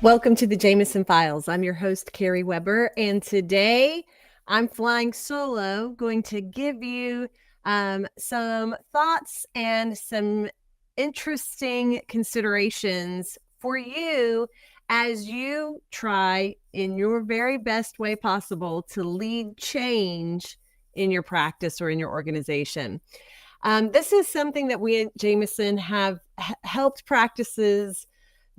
Welcome to the Jameson Files. I'm your host, Carrie Webber, and today I'm flying solo, going to give you some thoughts and some interesting considerations for you as you try in your very best way possible to lead change in your practice or in your organization. This is something that we at Jameson have helped practices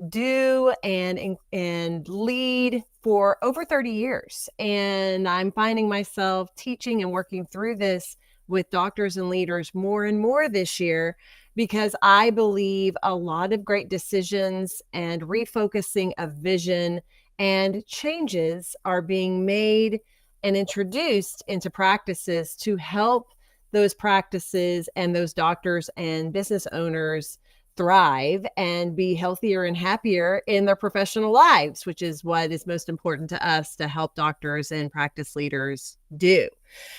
do and lead for over 30 years. And I'm finding myself teaching and working through this with doctors and leaders more and more this year because I believe a lot of great decisions and refocusing of vision and changes are being made and introduced into practices to help those practices and those doctors and business owners thrive and be healthier and happier in their professional lives, which is what is most important to us to help doctors and practice leaders do.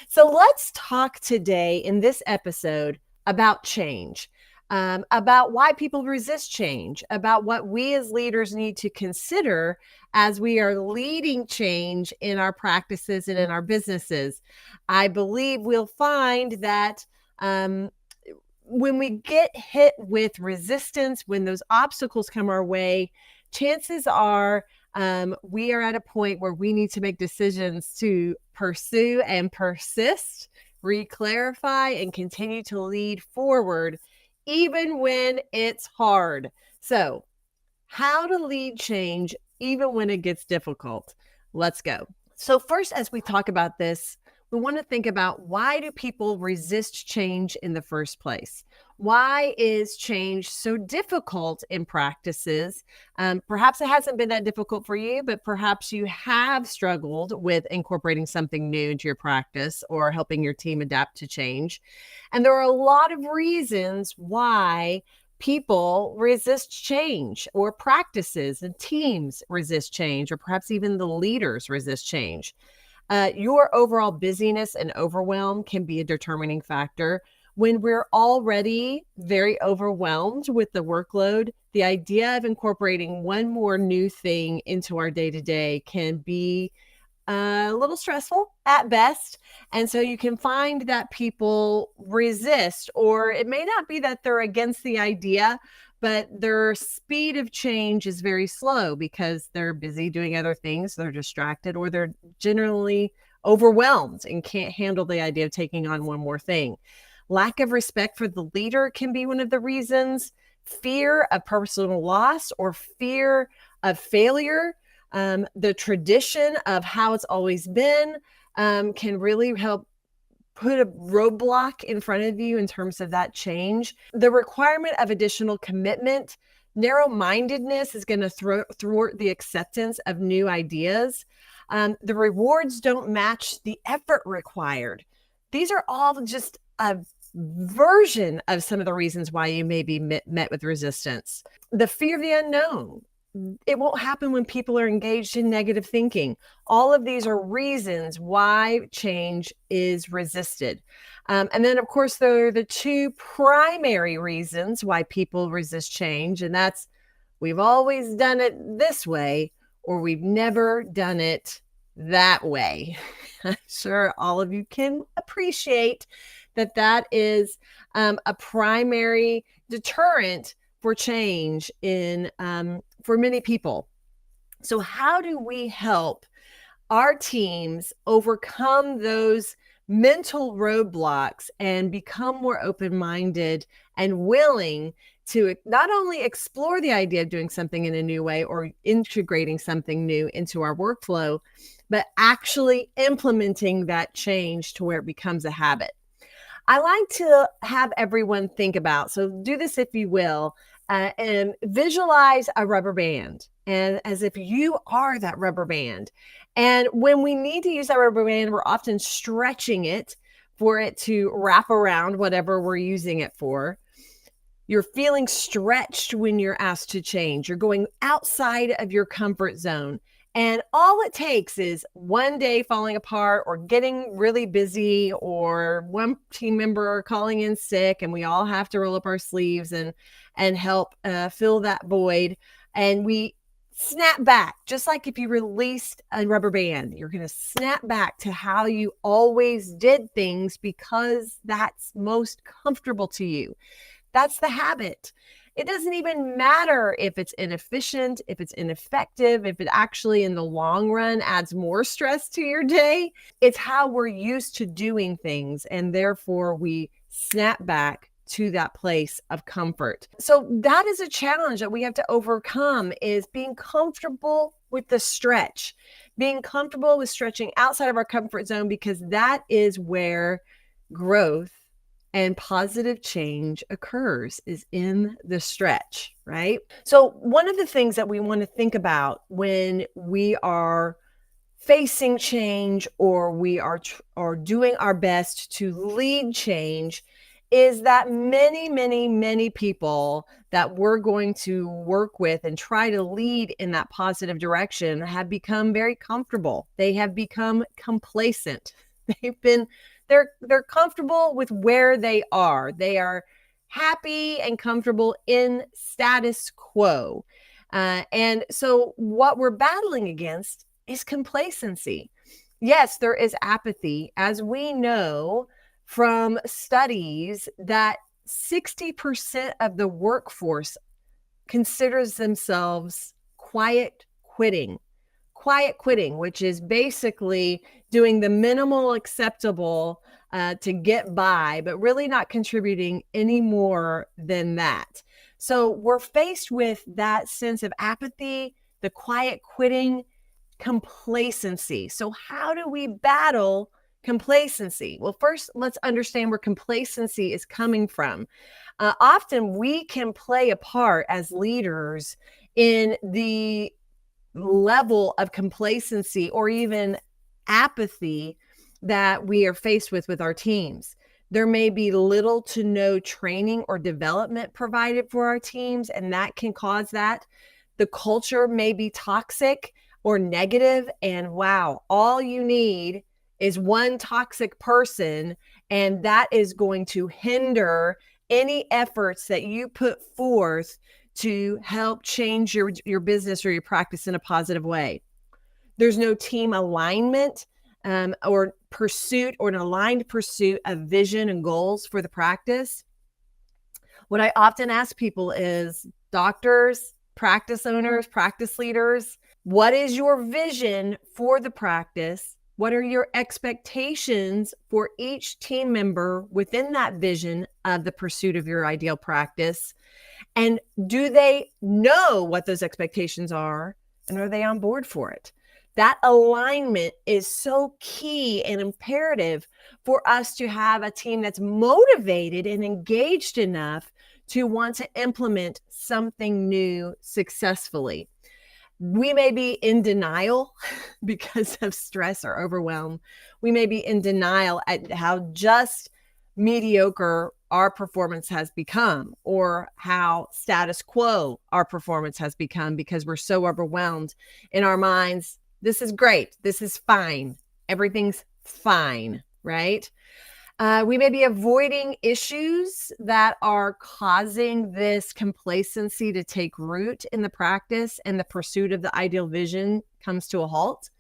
So let's talk today in this episode about change, about why people resist change, about what we as leaders need to consider as we are leading change in our practices and in our businesses. I believe we'll find that when we get hit with resistance, when those obstacles come our way, chances are we are at a point where we need to make decisions to pursue and persist, re-clarify, and continue to lead forward, even when it's hard. So, how to lead change even when it gets difficult. Let's go. So first, as we talk about this, we want to think about, why do people resist change in the first place? Why is change so difficult in practices? Perhaps it hasn't been that difficult for you, but perhaps you have struggled with incorporating something new into your practice or helping your team adapt to change. And there are a lot of reasons why people resist change, or practices and teams resist change, or perhaps even the leaders resist change. Your overall busyness and overwhelm can be a determining factor. When we're already very overwhelmed with the workload, the idea of incorporating one more new thing into our day-to-day can be a little stressful at best. And so you can find that people resist, or it may not be that they're against the idea, but their speed of change is very slow because they're busy doing other things, they're distracted, or they're generally overwhelmed and can't handle the idea of taking on one more thing. Lack of respect for the leader can be one of the reasons. Fear of personal loss or fear of failure. The tradition of how it's always been can really help put a roadblock in front of you in terms of that change. The requirement of additional commitment, narrow-mindedness is going to thwart the acceptance of new ideas. The rewards don't match the effort required. These are all just a version of some of the reasons why you may be met with resistance. The fear of the unknown. It won't happen when people are engaged in negative thinking. All of these are reasons why change is resisted. And then, of course, there are the two primary reasons why people resist change, and that's, we've always done it this way, or we've never done it that way. I'm sure all of you can appreciate that that is a primary deterrent for change for many people. So how do we help our teams overcome those mental roadblocks and become more open-minded and willing to not only explore the idea of doing something in a new way or integrating something new into our workflow, but actually implementing that change to where it becomes a habit? I like to have everyone think about, so do this if you will, and visualize a rubber band, and as if you are that rubber band. And when we need to use that rubber band, we're often stretching it for it to wrap around whatever we're using it for. You're feeling stretched when you're asked to change. You're going outside of your comfort zone. And all it takes is one day falling apart or getting really busy or one team member calling in sick, and we all have to roll up our sleeves and help fill that void. And we snap back. Just like if you released a rubber band, you're going to snap back to how you always did things because that's most comfortable to you. That's the habit. It doesn't even matter if it's inefficient, if it's ineffective, if it actually in the long run adds more stress to your day. It's how we're used to doing things, and therefore we snap back to that place of comfort. So that is a challenge that we have to overcome, is being comfortable with the stretch, being comfortable with stretching outside of our comfort zone, because that is where growth and positive change occurs, is in the stretch, right? So one of the things that we want to think about when we are facing change, or we are doing our best to lead change, is that many people that we're going to work with and try to lead in that positive direction have become very comfortable. They have become complacent. They're comfortable with where they are. They are happy and comfortable in status quo. And so what we're battling against is complacency. Yes, there is apathy, as we know from studies that 60% of the workforce considers themselves quiet quitting, which is basically doing the minimal acceptable to get by, but really not contributing any more than that. So we're faced with that sense of apathy, the quiet quitting, complacency. So how do we battle complacency? Well, first, let's understand where complacency is coming from. Often we can play a part as leaders in the level of complacency or even apathy that we are faced with our teams. There may be little to no training or development provided for our teams, and that can cause that. The culture may be toxic or negative, and wow, all you need is one toxic person, and that is going to hinder any efforts that you put forth to help change your business or your practice in a positive way. There's no team alignment or pursuit, or an aligned pursuit of vision and goals for the practice. What I often ask people is, doctors, practice owners, practice leaders, what is your vision for the practice? What are your expectations for each team member within that vision of the pursuit of your ideal practice? And do they know what those expectations are? And are they on board for it? That alignment is so key and imperative for us to have a team that's motivated and engaged enough to want to implement something new successfully. We may be in denial because of stress or overwhelm. We may be in denial at how just mediocre our performance has become, or how status quo our performance has become, because we're so overwhelmed in our minds. This is great. This is fine. Everything's fine, right? We may be avoiding issues that are causing this complacency to take root in the practice, and the pursuit of the ideal vision comes to a halt.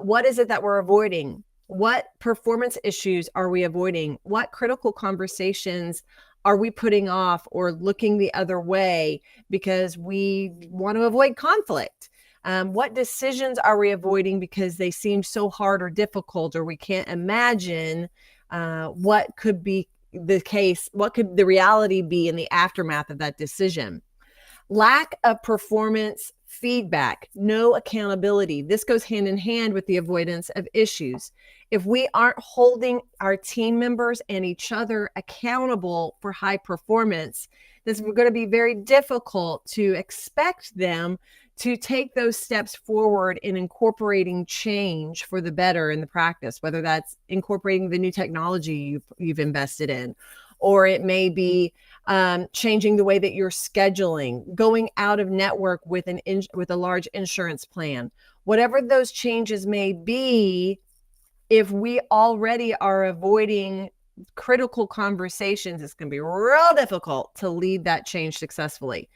What is it that we're avoiding? What performance issues are we avoiding? What critical conversations are we putting off or looking the other way because we want to avoid conflict? What decisions are we avoiding because they seem so hard or difficult, or we can't imagine what could be the case, what could the reality be in the aftermath of that decision? Lack of performance feedback, no accountability. This goes hand in hand with the avoidance of issues. If we aren't holding our team members and each other accountable for high performance, this is going to be very difficult to expect them to take those steps forward in incorporating change for the better in the practice, whether that's incorporating the new technology you've invested in, or it may be changing the way that you're scheduling, going out of network with a large insurance plan. Whatever those changes may be, if we already are avoiding critical conversations, it's going to be real difficult to lead that change successfully.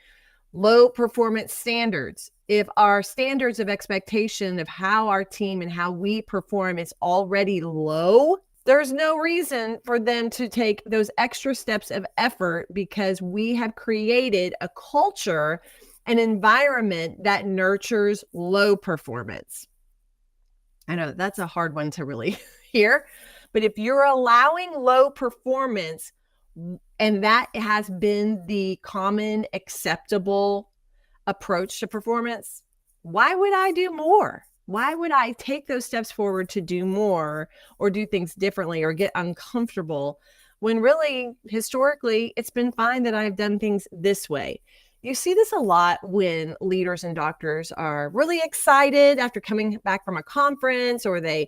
Low performance standards. if our standards of expectation of how our team and how we perform is already low, there's no reason for them to take those extra steps of effort, because we have created a culture, an environment that nurtures low performance. I know that's a hard one to really hear, but if you're allowing low performance, and that has been the common acceptable approach to performance, why would I do more? Why would I take those steps forward to do more or do things differently or get uncomfortable when really historically it's been fine that I've done things this way? You see this a lot when leaders and doctors are really excited after coming back from a conference, or they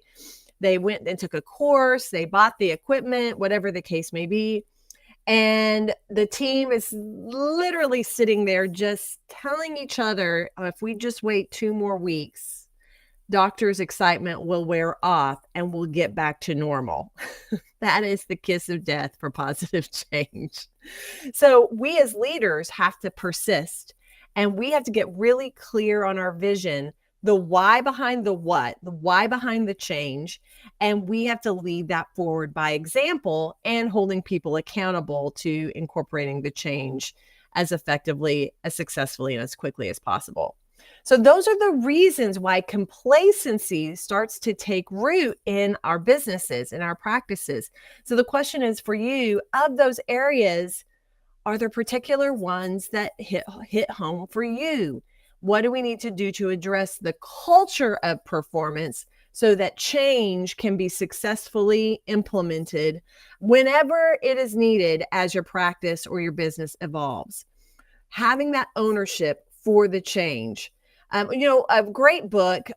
went and took a course, they bought the equipment, whatever the case may be. And the team is literally sitting there just telling each other, oh, if we just wait 2 more weeks, doctor's excitement will wear off and we'll get back to normal. That is the kiss of death for positive change. So we as leaders have to persist, and we have to get really clear on our vision, the why behind the what, the why behind the change. And we have to lead that forward by example and holding people accountable to incorporating the change as effectively, as successfully, and as quickly as possible. So those are the reasons why complacency starts to take root in our businesses, in our practices. So the question is for you, of those areas, are there particular ones that hit home for you? What do we need to do to address the culture of performance so that change can be successfully implemented whenever it is needed as your practice or your business evolves? Having that ownership for the change. A great book,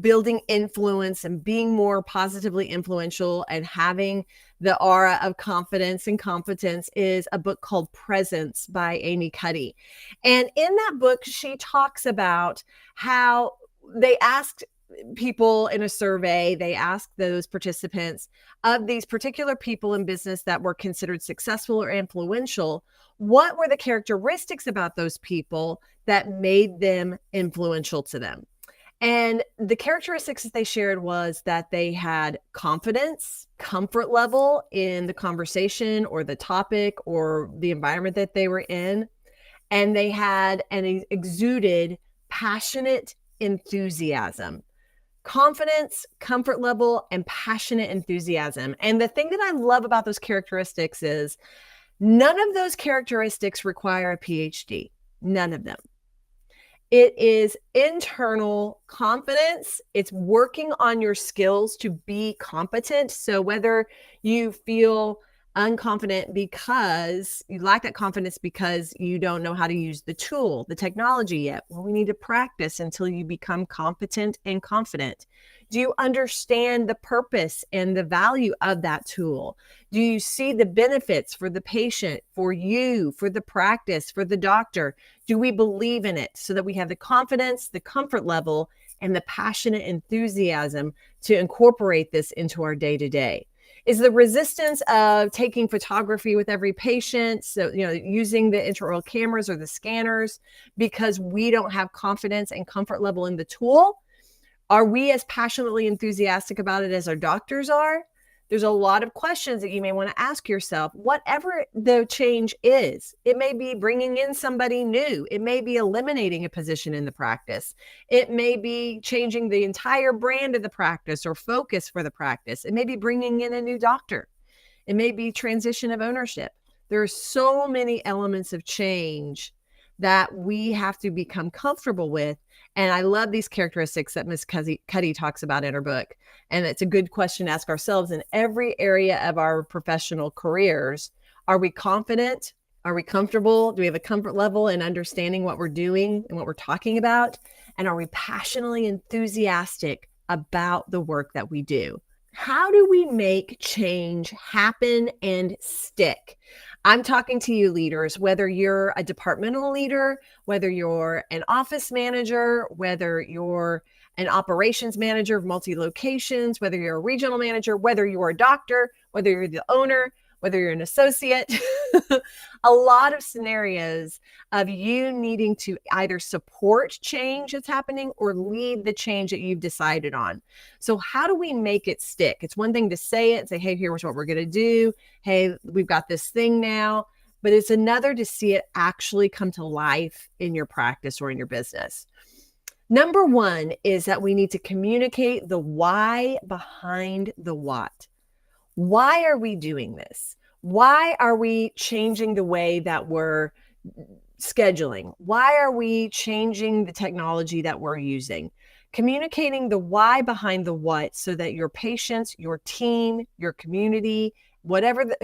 Building Influence and Being More Positively Influential and Having the Aura of Confidence and Competence, is a book called Presence by Amy Cuddy. And in that book, she talks about how they asked people in a survey, they asked those participants, of these particular people in business that were considered successful or influential, what were the characteristics about those people that made them influential to them? And the characteristics that they shared was that they had confidence, comfort level in the conversation or the topic or the environment that they were in. And they had and exuded passionate enthusiasm. Confidence, comfort level, and passionate enthusiasm. And the thing that I love about those characteristics is none of those characteristics require a PhD. None of them. It is internal confidence. It's working on your skills to be competent. So whether you feel unconfident because you lack that confidence because you don't know how to use the tool, the technology yet, well, we need to practice until you become competent and confident. Do you understand the purpose and the value of that tool? Do you see the benefits for the patient, for you, for the practice, for the doctor? Do we believe in it so that we have the confidence, the comfort level, and the passionate enthusiasm to incorporate this into our day-to-day? Is the resistance of taking photography with every patient, so using the intraoral cameras or the scanners, because we don't have confidence and comfort level in the tool? Are we as passionately enthusiastic about it as our doctors are? There's a lot of questions that you may want to ask yourself. Whatever the change is, it may be bringing in somebody new. It may be eliminating a position in the practice. It may be changing the entire brand of the practice or focus for the practice. It may be bringing in a new doctor. It may be transition of ownership. There are so many elements of change that we have to become comfortable with. And I love these characteristics that Ms. Cuddy talks about in her book. And it's a good question to ask ourselves in every area of our professional careers. Are we confident? Are we comfortable? Do we have a comfort level in understanding what we're doing and what we're talking about? And are we passionately enthusiastic about the work that we do? How do we make change happen and stick? I'm talking to you leaders, whether you're a departmental leader, whether you're an office manager, whether you're an operations manager of multi-locations, whether you're a regional manager, whether you're a doctor, whether you're the owner, whether you're an associate, a lot of scenarios of you needing to either support change that's happening or lead the change that you've decided on. So how do we make it stick? It's one thing to say it, say, hey, here's what we're going to do. Hey, we've got this thing now. But it's another to see it actually come to life in your practice or in your business. Number one is that we need to communicate the why behind the what. Why are we doing this? Why are we changing the way that we're scheduling? Why are we changing the technology that we're using? Communicating the why behind the what so that your patients, your team, your community,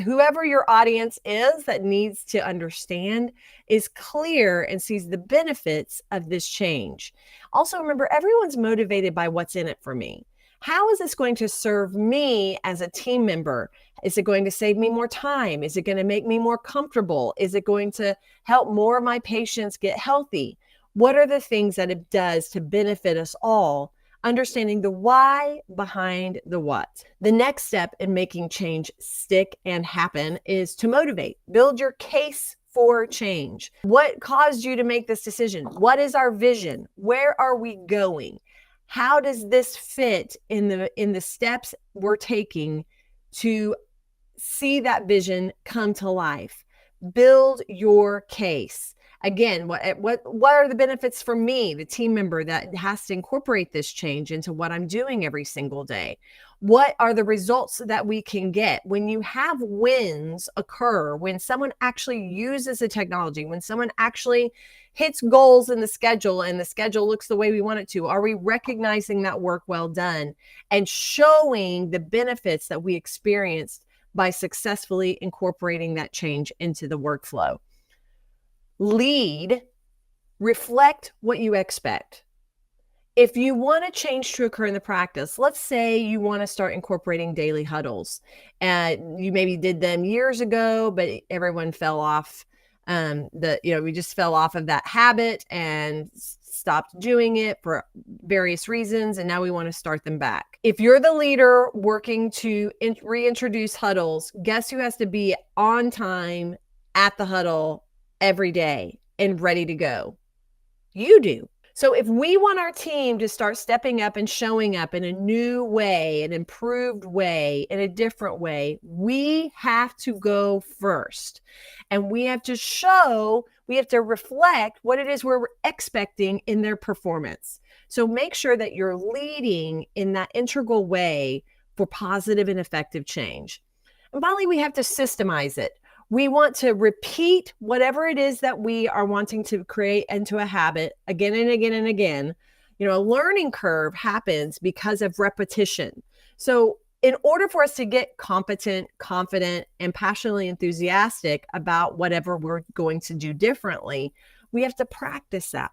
whoever your audience is that needs to understand is clear and sees the benefits of this change. Also, remember, everyone's motivated by what's in it for me. How is this going to serve me as a team member? Is it going to save me more time? Is it going to make me more comfortable? Is it going to help more of my patients get healthy? What are the things that it does to benefit us all? Understanding the why behind the what. The next step in making change stick and happen is to motivate. Build your case for change. What caused you to make this decision? What is our vision? Where are we going? How does this fit in the steps we're taking to see that vision come to life? Build your case. Again, what are the benefits for me, the team member that has to incorporate this change into what I'm doing every single day? What are the results that we can get when you have wins occur, when someone actually uses the technology, when someone actually hits goals in the schedule and the schedule looks the way we want it to? Are we recognizing that work well done and showing the benefits that we experienced by successfully incorporating that change into the workflow? Lead, reflect what you expect. If you want a change to occur in the practice, let's say you want to start incorporating daily huddles, and you maybe did them years ago, but everyone fell off. We just fell off of that habit and stopped doing it for various reasons, and now we want to start them back. If you're the leader working to reintroduce huddles, guess who has to be on time at the huddle every day and ready to go? You do. So if we want our team to start stepping up and showing up in a new way, an improved way, in a different way, we have to go first. And we have to reflect what it is we're expecting in their performance. So make sure that you're leading in that integral way for positive and effective change. And finally, we have to systemize it. We want to repeat whatever it is that we are wanting to create into a habit again and again and again. A learning curve happens because of repetition. So in order for us to get competent, confident, and passionately enthusiastic about whatever we're going to do differently, we have to practice that,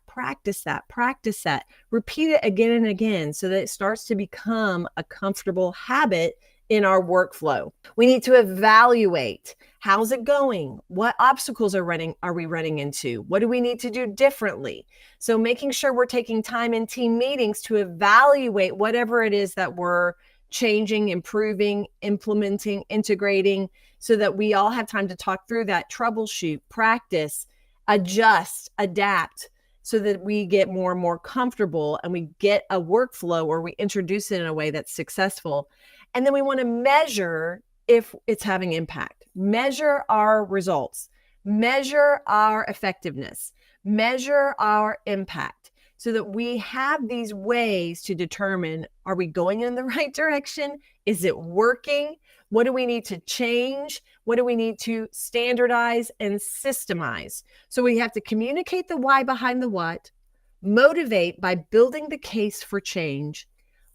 repeat it again and again so that it starts to become a comfortable habit in our workflow. We need to evaluate. How's it going? What obstacles are we running into? What do we need to do differently? So making sure we're taking time in team meetings to evaluate whatever it is that we're changing, improving, implementing, integrating, so that we all have time to talk through that, troubleshoot, practice, adjust, adapt, so that we get more and more comfortable and we get a workflow or we introduce it in a way that's successful. And then we want to measure if it's having impact, measure our results, measure our effectiveness, measure our impact, so that we have these ways to determine, are we going in the right direction? Is it working? What do we need to change? What do we need to standardize and systemize? So we have to communicate the why behind the what, motivate by building the case for change,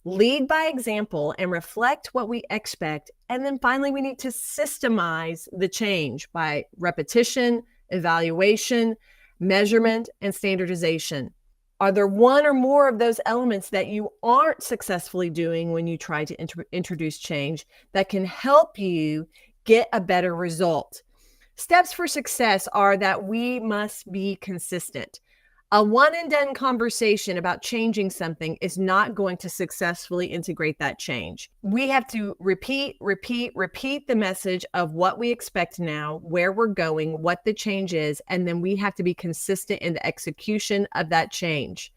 lead by example and reflect what we expect. And then finally, we need to systemize the change by repetition, evaluation, measurement, and standardization. Are there one or more of those elements that you aren't successfully doing when you try to introduce change that can help you get a better result? Steps for success are that we must be consistent. A one and done conversation about changing something is not going to successfully integrate that change. We have to repeat the message of what we expect now, where we're going, what the change is, and then we have to be consistent in the execution of that change.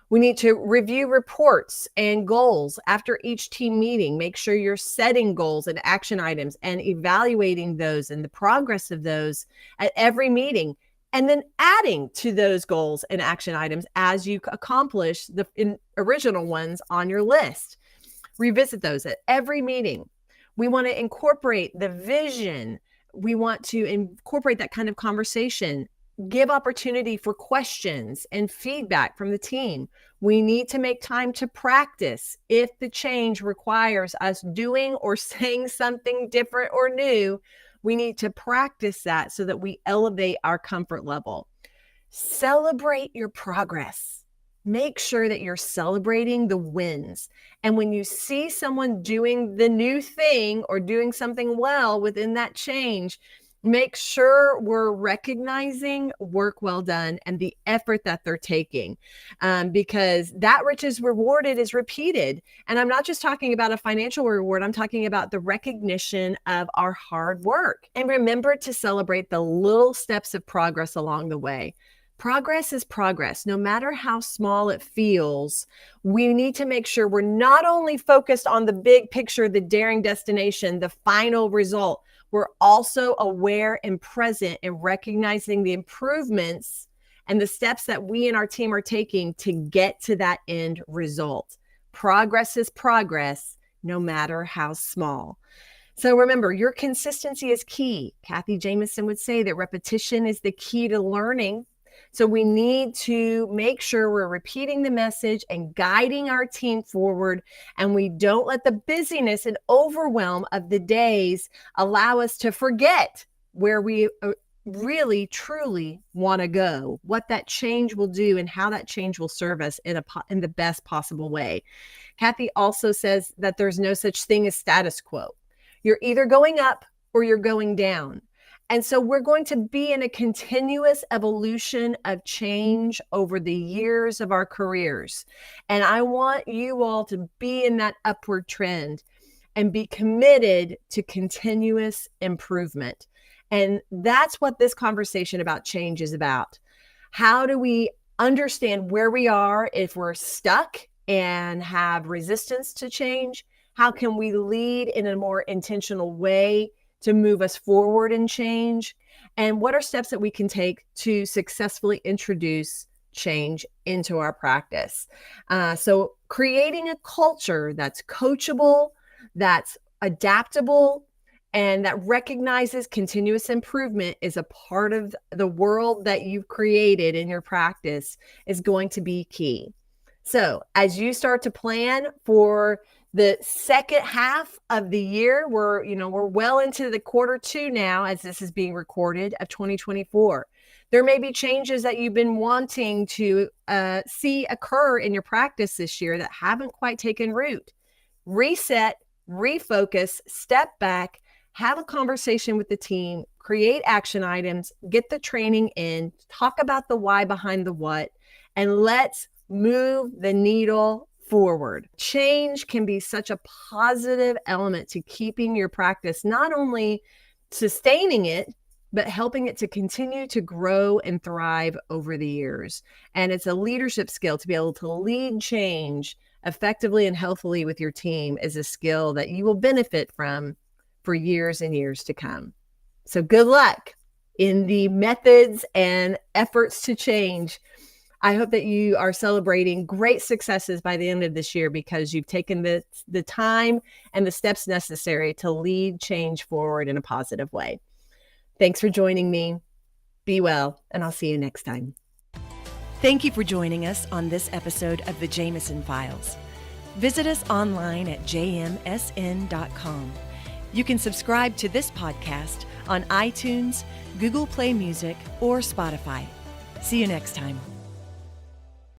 We need to review reports and goals after each team meeting. Make sure you're setting goals and action items and evaluating those and the progress of those at every meeting. And then adding to those goals and action items as you accomplish the original ones on your list. Revisit those at every meeting. We want to incorporate the vision. We want to incorporate that kind of conversation. Give opportunity for questions and feedback from the team. We need to make time to practice. If the change requires us doing or saying something different or new, we need to practice that so that we elevate our comfort level. Celebrate your progress. Make sure that you're celebrating the wins. And when you see someone doing the new thing or doing something well within that change, make sure we're recognizing work well done and the effort that they're taking, because that which is rewarded is repeated. And I'm not just talking about a financial reward. I'm talking about the recognition of our hard work. And remember to celebrate the little steps of progress along the way. Progress is progress. No matter how small it feels, we need to make sure we're not only focused on the big picture, the daring destination, the final result. We're also aware and present in recognizing the improvements and the steps that we and our team are taking to get to that end result. Progress is progress, no matter how small. So remember, your consistency is key. Kathy Jameson would say that repetition is the key to learning. So we need to make sure we're repeating the message and guiding our team forward, and we don't let the busyness and overwhelm of the days allow us to forget where we really, truly want to go, what that change will do and how that change will serve us in the best possible way. Kathy also says that there's no such thing as status quo. You're either going up or you're going down. And so we're going to be in a continuous evolution of change over the years of our careers. And I want you all to be in that upward trend and be committed to continuous improvement. And that's what this conversation about change is about. How do we understand where we are if we're stuck and have resistance to change? How can we lead in a more intentional way to move us forward and change? And what are steps that we can take to successfully introduce change into our practice? So creating a culture that's coachable, that's adaptable, and that recognizes continuous improvement is a part of the world that you've created in your practice is going to be key. So as you start to plan for the second half of the year, we're well into the quarter two now as this is being recorded of 2024. There may be changes that you've been wanting to see occur in your practice this year that haven't quite taken root. Reset, refocus, step back, have a conversation with the team, create action items, get the training in, talk about the why behind the what, and let's move the needle forward. Change can be such a positive element to keeping your practice, not only sustaining it, but helping it to continue to grow and thrive over the years. And it's a leadership skill to be able to lead change effectively and healthily with your team is a skill that you will benefit from for years and years to come. So good luck in the methods and efforts to change. I hope that you are celebrating great successes by the end of this year because you've taken the time and the steps necessary to lead change forward in a positive way. Thanks for joining me. Be well, and I'll see you next time. Thank you for joining us on this episode of the Jameson Files. Visit us online at jmsn.com. You can subscribe to this podcast on iTunes, Google Play Music, or Spotify. See you next time.